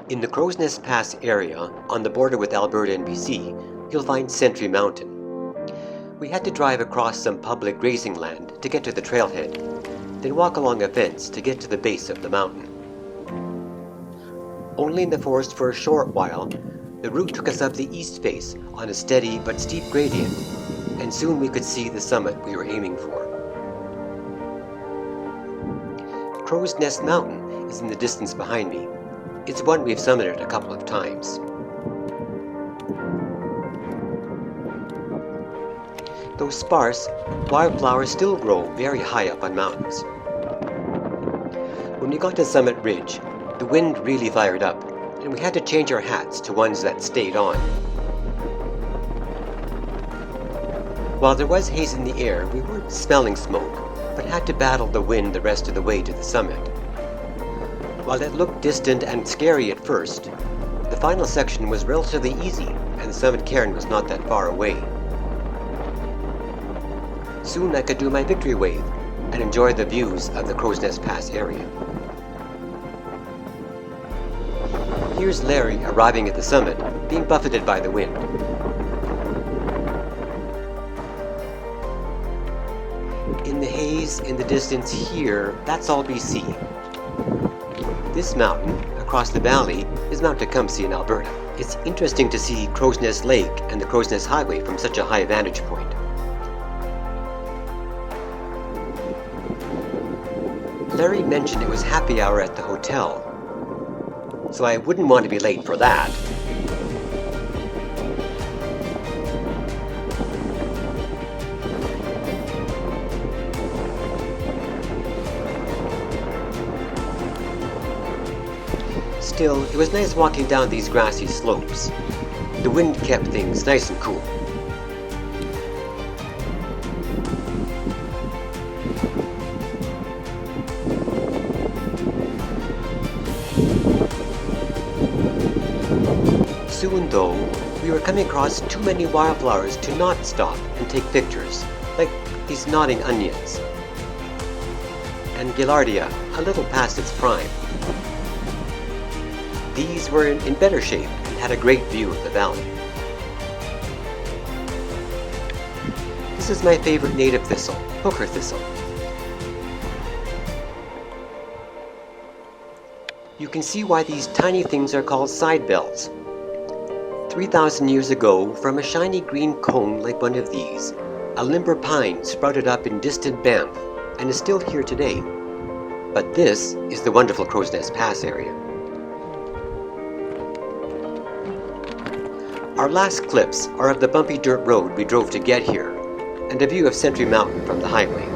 In the Crow's Nest Pass area, on the border with Alberta and BC, you'll find Sentry Mountain. We had to drive across some public grazing land to get to the trailhead, then walk along a fence to get to the base of the mountain. Only in the forest for a short while, the route took us up the east face on a steady but steep gradient, and soon we could see the summit we were aiming for. Crow's Nest Mountain is in the distance behind me. It's one we've summited a couple of times. Though sparse, wildflowers still grow very high up on mountains. When we got to Summit Ridge, the wind really fired up, and we had to change our hats to ones that stayed on. While there was haze in the air, we weren't smelling smoke, but had to battle the wind the rest of the way to the summit. While it looked distant and scary at first, the final section was relatively easy, and the summit cairn was not that far away. Soon I could do my victory wave and enjoy the views of the Crow's Nest Pass area. Here's Larry arriving at the summit, being buffeted by the wind. In the haze in the distance here, that's all BC. This mountain, across the valley, is Mount Tecumseh in Alberta. It's interesting to see Crow's Nest Lake and the Crow's Nest Highway from such a high vantage point. Larry mentioned it was happy hour at the hotel, so I wouldn't want to be late for that. Still, it was nice walking down these grassy slopes. The wind kept things nice and cool. Soon, though, we were coming across too many wildflowers to not stop and take pictures, like these nodding onions. And Gaillardia, a little past its prime. These were in better shape and had a great view of the valley. This is my favorite native thistle, hooker thistle. You can see why these tiny things are called side bells. 3,000 years ago, from a shiny green cone like one of these, a limber pine sprouted up in distant Banff and is still here today. But this is the wonderful Crow's Nest Pass area. Our last clips are of the bumpy dirt road we drove to get here, and a view of Sentry Mountain from the highway.